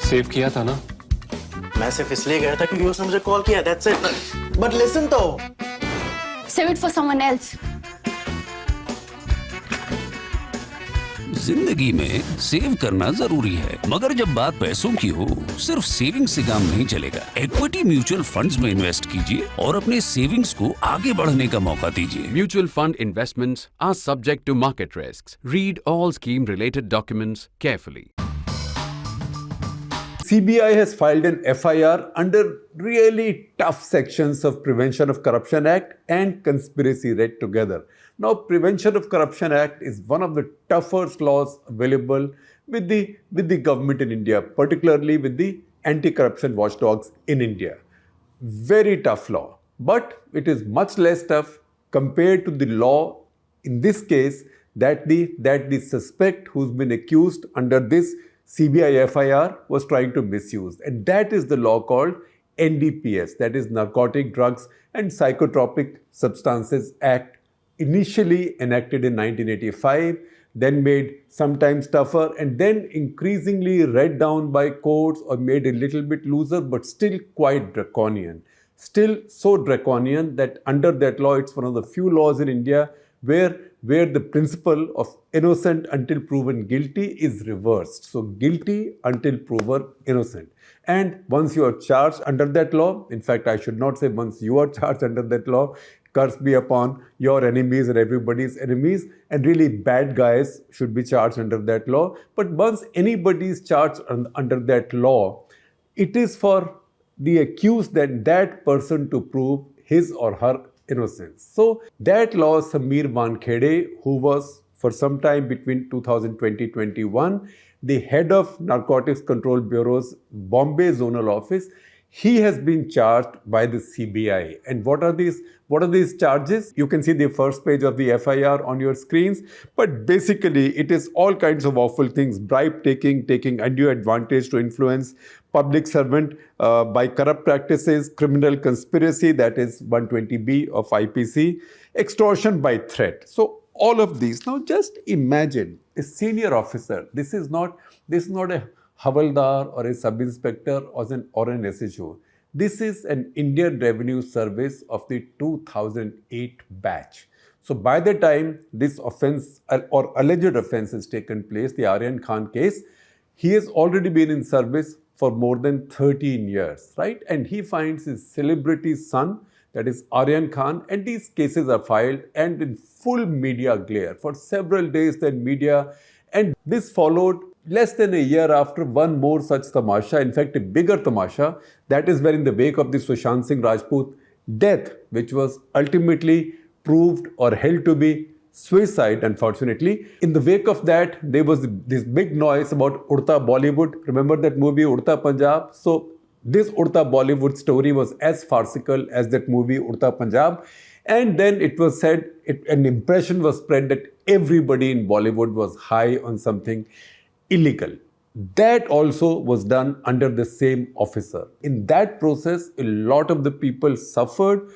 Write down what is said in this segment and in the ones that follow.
Save किया था ना? मैं सिर्फ इसलिए गया था क्योंकि उसने मुझे कॉल किया, that's it. But listen तो. Save it for someone else. जिंदगी में सेव करना जरूरी है, मगर जब बात पैसों की हो, सिर्फ सेविंग से काम नहीं चलेगा। इक्विटी म्यूचुअल फंड्स में इन्वेस्ट कीजिए और अपने सेविंग्स को आगे बढ़ने का मौका दीजिए। Mutual fund investments are subject to market risks. Read all scheme-related documents carefully. CBI has filed an FIR under really tough sections of Prevention of Corruption Act and conspiracy read together. Now, Prevention of Corruption Act is one of the toughest laws available with the government in India, particularly with the anti-corruption watchdogs in India. Very tough law, but it is much less tough compared to the law in this case that the suspect who's been accused under this CBI FIR was trying to misuse. And that is the law called NDPS, that is Narcotic Drugs and Psychotropic Substances Act, initially enacted in 1985, then made sometimes tougher and then increasingly read down by courts or made a little bit looser, but still quite draconian. Still so draconian that under that law, it's one of the few laws in India where the principle of innocent until proven guilty is reversed. So guilty until proven innocent. And once you are charged under that law, in fact, I should not say once you are charged under that law, curse be upon your enemies and everybody's enemies, and really bad guys should be charged under that law. But once anybody is charged under that law, it is for the accused that person to prove his or her innocence. So that law, Sameer Wankhede, who was for some time between 2020-21 the head of Narcotics Control Bureau's Bombay Zonal Office, he has been charged by the CBI. And what are these charges? You can see the first page of the FIR on your screens. But basically, it is all kinds of awful things: bribe taking, taking undue advantage to influence public servant by corrupt practices, criminal conspiracy, that is 120B of IPC, extortion by threat. So all of these. Now just imagine a senior officer. This is not a Havaldar or a sub-inspector or an SHO. This is an Indian Revenue Service of the 2008 batch. So by the time this offense or alleged offense has taken place, the Aryan Khan case, he has already been in service for more than 13 years, right? And he finds his celebrity son, that is Aryan Khan, and these cases are filed and in full media glare for several days then media. And this followed less than a year after one more such tamasha, in fact a bigger tamasha, that is where in the wake of the Sushant Singh Rajput death, which was ultimately proved or held to be suicide, unfortunately. In the wake of that, there was this big noise about Udta Bollywood. Remember that movie Udta Punjab? So this Udta Bollywood story was as farcical as that movie Udta Punjab. And then it was said, an impression was spread that everybody in Bollywood was high on something illegal. That also was done under the same officer. In that process, a lot of the people suffered.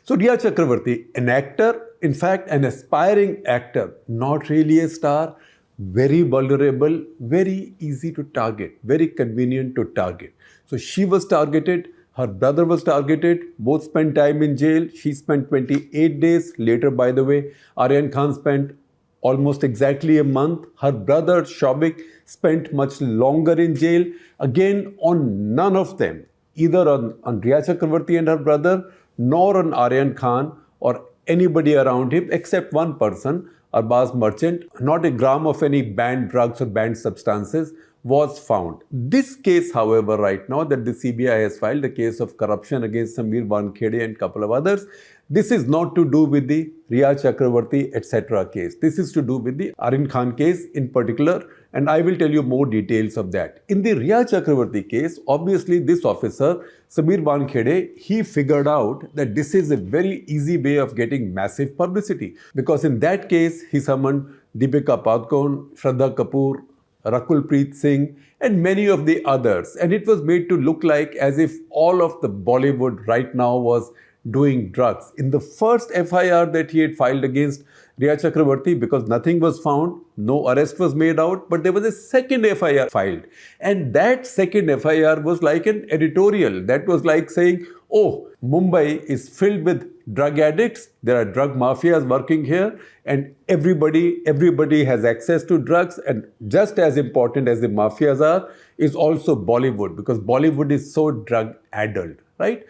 So Riya Chakravarti, an actor, in fact an aspiring actor, not really a star, very vulnerable, very easy to target, very convenient to target. So she was targeted, her brother was targeted, both spent time in jail. She spent 28 days. Later, by the way, Aryan Khan spent almost exactly a month. Her brother Shobik spent much longer in jail. Again, on none of them, either on Riya Chakravarti and her brother, nor on Aryan Khan or anybody around him, except one person, Arbaz Merchant, not a gram of any banned drugs or banned substances was found. This case, however, right now that the CBI has filed, the case of corruption against Sameer Wankhede and a couple of others, this is not to do with the Riya Chakravarti, etc. case. This is to do with the Aryan Khan case in particular, and I will tell you more details of that. In the Riya Chakravarti case, obviously this officer, Sameer Wankhede, he figured out that this is a very easy way of getting massive publicity, because in that case, he summoned Deepika Padukone, Shraddha Kapoor, Rakul Preet Singh, and many of the others. And it was made to look like as if all of the Bollywood right now was doing drugs. In the first FIR that he had filed against Riya Chakraborty, because nothing was found, no arrest was made out, but there was a second FIR filed. And that second FIR was like an editorial. That was like saying, oh, Mumbai is filled with drug addicts, there are drug mafias working here, and everybody has access to drugs. And just as important as the mafias are, is also Bollywood, because Bollywood is so drug-addled, right?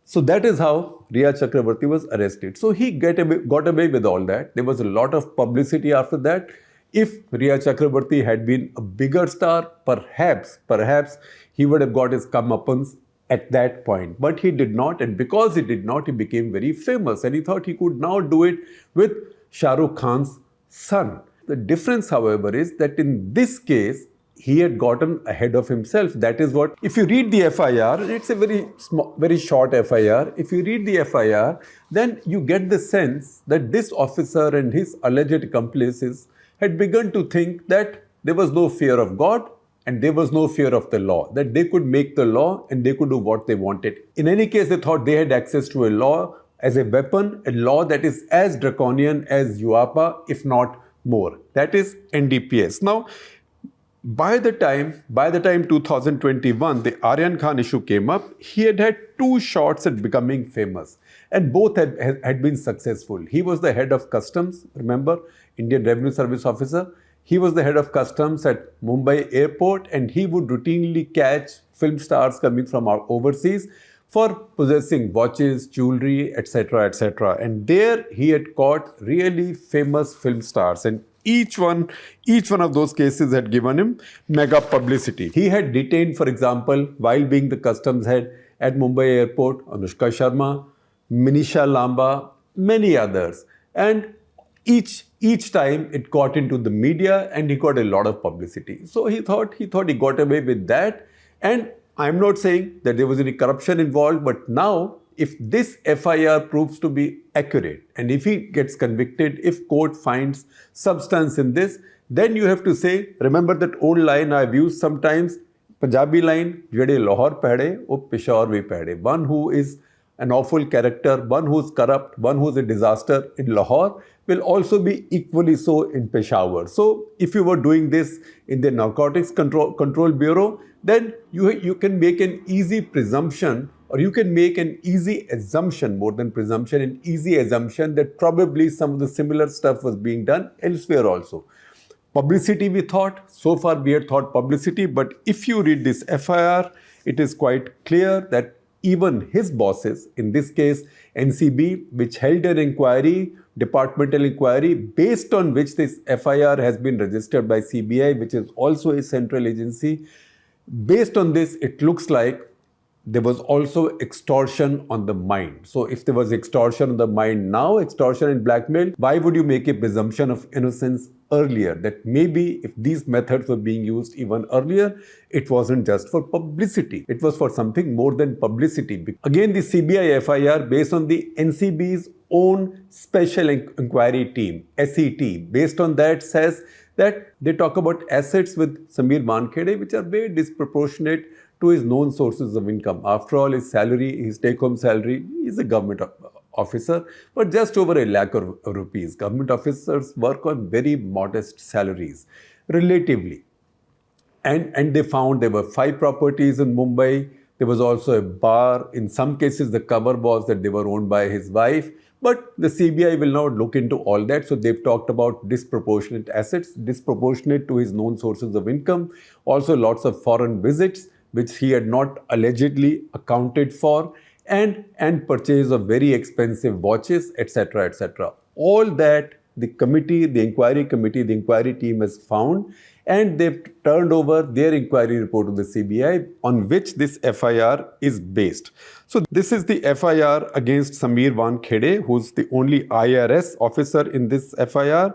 So that is how Riya Chakraborty was arrested. So he got away with all that. There was a lot of publicity after that. If Riya Chakraborty had been a bigger star, perhaps he would have got his comeuppance at that point. But he did not, and because he did not, he became very famous, and he thought he could now do it with Shah Rukh Khan's son. The difference, however, is that in this case, he had gotten ahead of himself. That is what, if you read the FIR, it's a very short FIR. If you read the FIR, then you get the sense that this officer and his alleged accomplices had begun to think that there was no fear of God and there was no fear of the law, that they could make the law and they could do what they wanted. In any case, they thought they had access to a law as a weapon, a law that is as draconian as UAPA, if not more. That is NDPS. Now, by the time 2021, the Aryan Khan issue came up, he had two shots at becoming famous, and both had been successful. He was the head of customs, remember, Indian Revenue Service officer. He was the head of customs at Mumbai airport, and he would routinely catch film stars coming from overseas for possessing watches, jewelry, etc., etc. And there he had caught really famous film stars, and each one of those cases had given him mega publicity. He had detained, for example, while being the customs head at Mumbai airport, Anushka Sharma, Manisha Lamba, many others. And each time it got into the media and he got a lot of publicity. So he thought he got away with that. And I'm not saying that there was any corruption involved, but now if this FIR proves to be accurate and if he gets convicted, if court finds substance in this, then you have to say, remember that old line I've used sometimes, Punjabi line, jede Lahore pehde, wo Peshawar bhi pehde. One who is an awful character, one who's corrupt, one who's a disaster in Lahore will also be equally so in Peshawar. So if you were doing this in the Narcotics Control Bureau, then you can make an easy presumption, or you can make an easy assumption, more than presumption, an easy assumption that probably some of the similar stuff was being done elsewhere also. Publicity, we thought, so far we had thought publicity, but if you read this FIR, it is quite clear that even his bosses, in this case NCB, which held an inquiry, departmental inquiry, based on which this FIR has been registered by CBI, which is also a central agency. Based on this, it looks like there was also extortion on the mind. So if there was extortion on the mind now, extortion and blackmail, why would you make a presumption of innocence earlier? That maybe if these methods were being used even earlier, it wasn't just for publicity. It was for something more than publicity. Again, the CBI FIR, based on the NCB's own special inquiry team, SET, based on that says that they talk about assets with Sameer Wankhede, which are very disproportionate to his known sources of income. After all, his salary, his take-home salary, he's a government officer, but just over £1 lakh of rupees. Government officers work on very modest salaries, relatively. And they found there were 5 properties in Mumbai. There was also a bar. In some cases, the cover was that they were owned by his wife. But the CBI will now look into all that. So they've talked about disproportionate assets, disproportionate to his known sources of income. Also lots of foreign visits, which he had not allegedly accounted for, and purchase of very expensive watches, etc., etc. All that the inquiry team has found, and they've turned over their inquiry report to the CBI, on which this FIR is based. So this is the FIR against Sameer Wankhede, who's the only IRS officer in this FIR.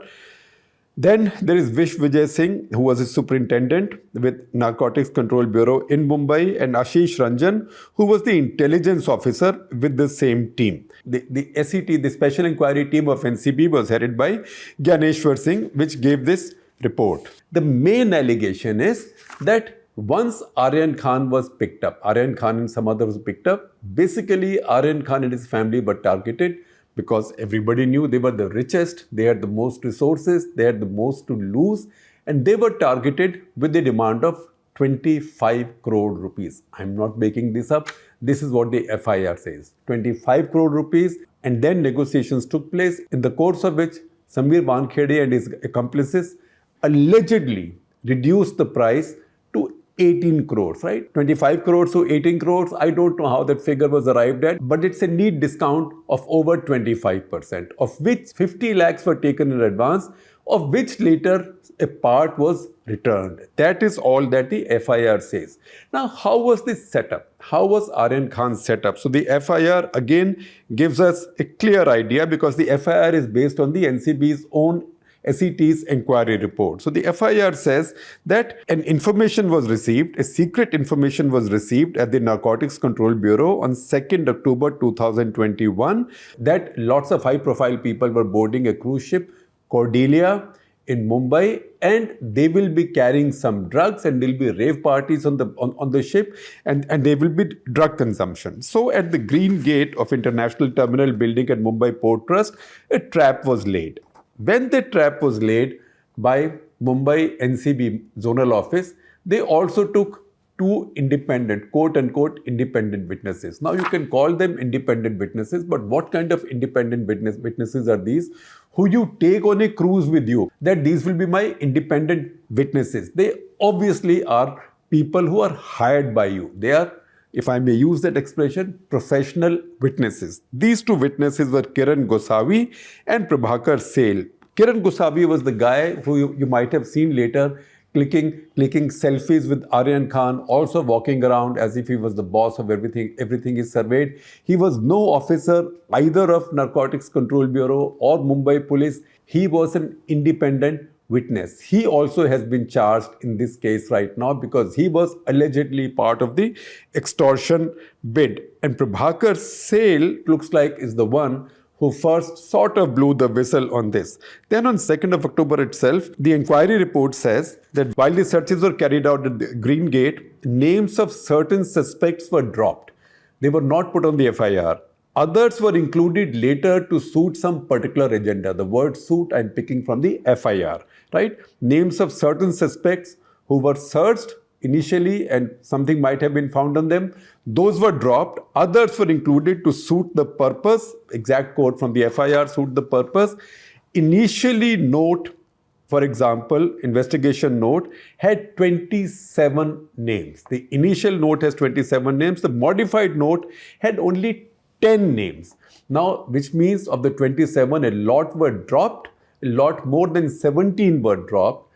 Then there is Vish Vijay Singh, who was a superintendent with Narcotics Control Bureau in Mumbai, and Ashish Ranjan, who was the intelligence officer with the same team. The SET, the Special Inquiry Team of NCB, was headed by Gyaneshwar Singh, which gave this report. The main allegation is that once Aryan Khan was picked up, Aryan Khan and some others were picked up, basically Aryan Khan and his family were targeted because everybody knew they were the richest, they had the most resources, they had the most to lose, and they were targeted with the demand of 25 crore rupees. I'm not making this up. This is what the FIR says. 25 crore rupees, and then negotiations took place, in the course of which Sameer Wankhede and his accomplices allegedly reduced the price to 18 crores, right? 25 crores to 18 crores. I don't know how that figure was arrived at, but it's a neat discount of over 25%, of which 50 lakhs were taken in advance, of which later a part was returned. That is all that the FIR says. Now, how was this set up? How was Aryan Khan set up? So the FIR again gives us a clear idea, because the FIR is based on the NCB's own SET's inquiry report. So the FIR says that an information was received, a secret information was received at the Narcotics Control Bureau on 2nd October 2021 that lots of high-profile people were boarding a cruise ship, Cordelia, in Mumbai, and they will be carrying some drugs, and there will be rave parties on the ship, and there will be drug consumption. So at the Green Gate of International Terminal building at Mumbai Port Trust, a trap was laid. When the trap was laid by Mumbai NCB zonal office, they also took two independent, quote-unquote, independent witnesses. Now, you can call them independent witnesses, but what kind of independent witnesses are these? Who you take on a cruise with you, that these will be my independent witnesses. They obviously are people who are hired by you. They are, if I may use that expression, professional witnesses. These two witnesses were Kiran Gosavi and Prabhakar Sale. Kiran Gosavi was the guy who you might have seen later clicking selfies with Aryan Khan, also walking around as if he was the boss of everything. Everything is surveyed. He was no officer either of Narcotics Control Bureau or Mumbai Police. He was an independent witness. He also has been charged in this case right now because he was allegedly part of the extortion bid. And Prabhakar Sale looks like is the one who first sort of blew the whistle on this. Then on 2nd of October itself, the inquiry report says that while the searches were carried out at the Green Gate, names of certain suspects were dropped. They were not put on the FIR. Others were included later to suit some particular agenda. The word suit I'm picking from the FIR, right? Names of certain suspects who were searched initially and something might have been found on them. Those were dropped. Others were included to suit the purpose. Exact quote from the FIR, suit the purpose. Initially note, for example, investigation note had 27 names. The initial note has 27 names. The modified note had only 10 names. Now, which means of the 27, a lot were dropped, a lot more than 17 were dropped,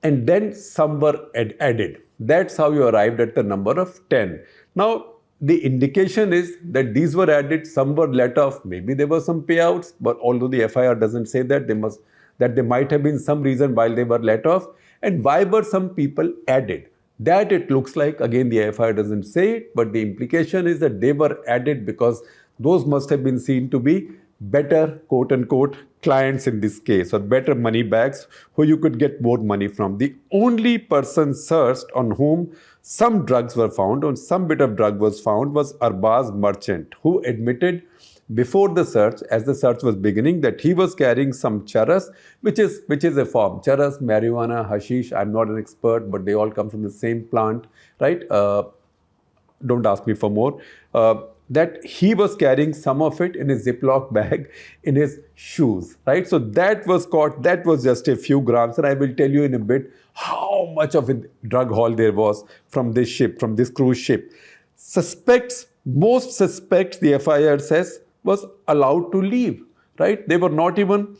and then some were added. That's how you arrived at the number of 10. Now, the indication is that these were added, some were let off. Maybe there were some payouts, but although the FIR doesn't say that, there might have been some reason why they were let off. And why were some people added? That it looks like, again, the FIR doesn't say it, but the implication is that they were added because those must have been seen to be better, quote-unquote, clients in this case, or better money bags who you could get more money from. The only person searched on whom some drugs were found, or some bit of drug was found, was Arbaz Merchant, who admitted before the search, as the search was beginning, that he was carrying some charas, which is a form. Charas, marijuana, hashish, I'm not an expert, but they all come from the same plant, right? Don't ask me for more. That he was carrying some of it in a Ziploc bag in his shoes, right? So that was caught. That was just a few grams. And I will tell you in a bit how much of a drug haul there was from this ship, from this cruise ship. Most suspects, the FIR says, was allowed to leave, right? They were not even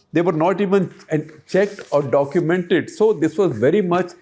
checked or documented. So this was very much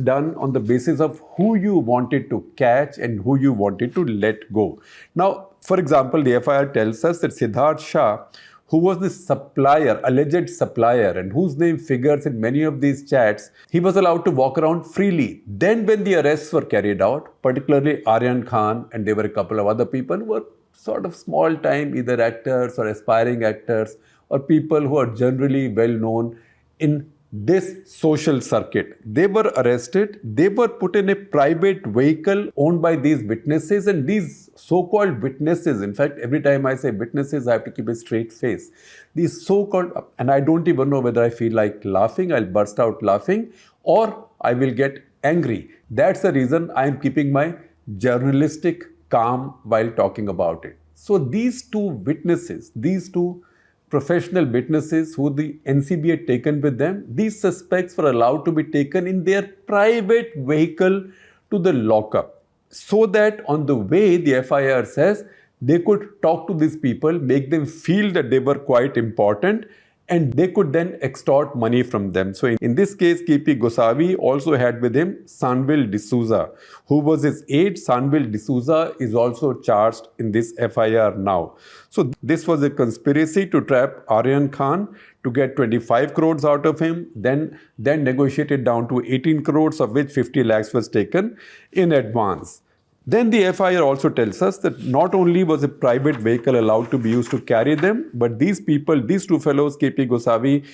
done on the basis of who you wanted to catch and who you wanted to let go. Now, for example, the FIR tells us that Siddharth Shah, who was the supplier, alleged supplier, and whose name figures in many of these chats, he was allowed to walk around freely. Then when the arrests were carried out, particularly Aryan Khan, and there were a couple of other people who were sort of small-time, either actors or aspiring actors, or people who are generally well-known in this social circuit. They were arrested, they were put in a private vehicle owned by these witnesses, and these so-called witnesses, in fact, every time I say witnesses, I have to keep a straight face. These so-called, and I don't even know whether I feel like laughing, I'll burst out laughing, or I will get angry. That's the reason I am keeping my journalistic calm while talking about it. So these two witnesses, these two professional witnesses who the NCB had taken with them, these suspects were allowed to be taken in their private vehicle to the lockup, so that on the way, the FIR says, they could talk to these people, make them feel that they were quite important, and they could then extort money from them. So in this case, KP Gosavi also had with him Sanvil D'Souza, who was his aide. Sanvil D'Souza is also charged in this FIR now. So this was a conspiracy to trap Aryan Khan to get 25 crores out of him, then negotiated down to 18 crores, of which 50 lakhs was taken in advance. Then the FIR also tells us that not only was a private vehicle allowed to be used to carry them, but these people, these two fellows, KP Gosavi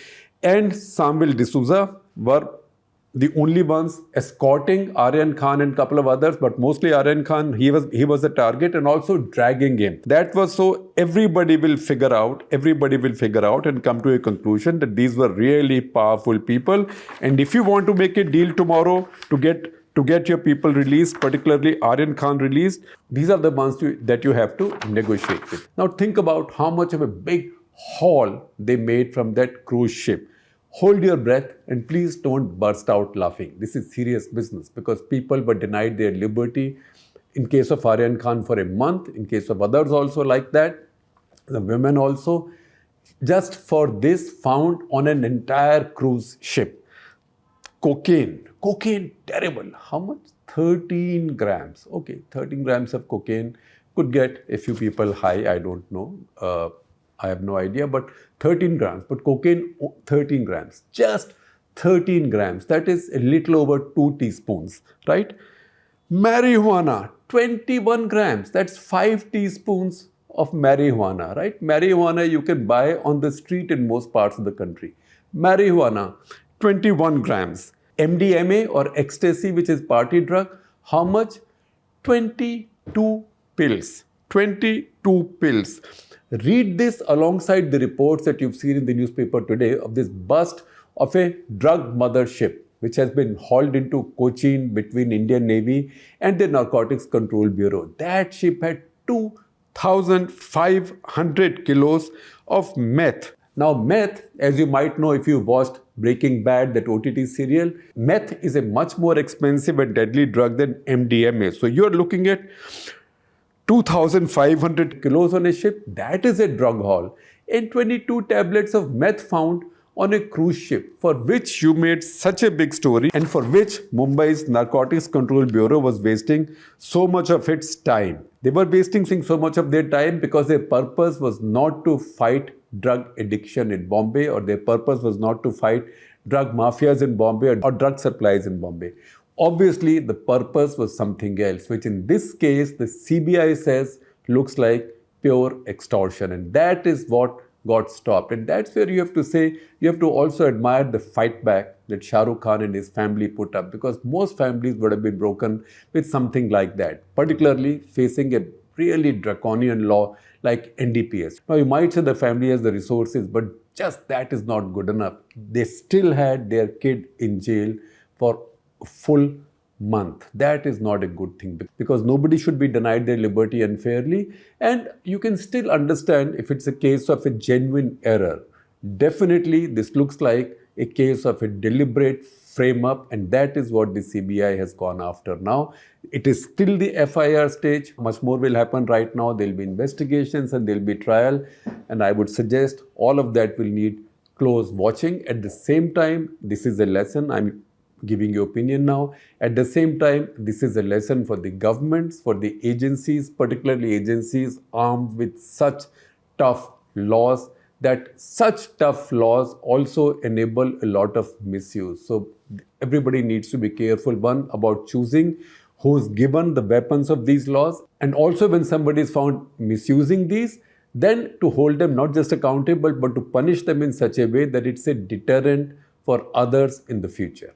and Sanvil D'Souza, were the only ones escorting Aryan Khan and a couple of others, but mostly Aryan Khan, he was the target, and also dragging him. That was so everybody will figure out and come to a conclusion that these were really powerful people. And if you want to make a deal tomorrow to get your people released, particularly Aryan Khan released, these are the ones that you have to negotiate with. Now think about how much of a big haul they made from that cruise ship. Hold your breath and please don't burst out laughing. This is serious business, because people were denied their liberty. In case of Aryan Khan for a month, in case of others also like that, the women also, just for this, found on an entire cruise ship. Cocaine, terrible. How much? 13 grams. Okay, 13 grams of cocaine could get a few people high. I don't know. I have no idea, but 13 grams. But cocaine, 13 grams. Just 13 grams. That is a little over 2 teaspoons, right? Marijuana, 21 grams. That's 5 teaspoons of marijuana, right? Marijuana you can buy on the street in most parts of the country. Marijuana, 21 grams. MDMA or ecstasy, which is party drug, how much? 22 pills. 22 pills. Read this alongside the reports that you've seen in the newspaper today of this bust of a drug mothership, which has been hauled into Cochin between Indian Navy and the Narcotics Control Bureau. That ship had 2,500 kilos of meth. Now, meth, as you might know if you watched Breaking Bad, that OTT serial, meth is a much more expensive and deadly drug than MDMA. So you're looking at 2,500 kilos on a ship. That is a drug haul. And 22 tablets of meth found on a cruise ship, for which you made such a big story and for which Mumbai's Narcotics Control Bureau was wasting so much of its time. They were wasting so much of their time because their purpose was not to fight drug addiction in Bombay, or their purpose was not to fight drug mafias in Bombay or drug supplies in Bombay. Obviously, the purpose was something else, which in this case, the CBI says looks like pure extortion. And that is what got stopped. And that's where you have to say, you have to also admire the fight back that Shah Rukh Khan and his family put up, because most families would have been broken with something like that, particularly facing a really draconian law like NDPS. Now, you might say the family has the resources, but just that is not good enough. They still had their kid in jail for a full month. That is not a good thing, because nobody should be denied their liberty unfairly. And you can still understand if it's a case of a genuine error. Definitely, this looks like a case of a deliberate frame-up, and that is what the CBI has gone after now. It is still the FIR stage. Much more will happen right now. There will be investigations and there will be trial. And I would suggest all of that will need close watching. At the same time, this is a lesson. I'm giving you opinion now. At the same time, this is a lesson for the governments, for the agencies, particularly agencies armed with such tough laws, that such tough laws also enable a lot of misuse. So everybody needs to be careful, one, about choosing who's given the weapons of these laws, and also when somebody is found misusing these, then to hold them not just accountable, but to punish them in such a way that it's a deterrent for others in the future.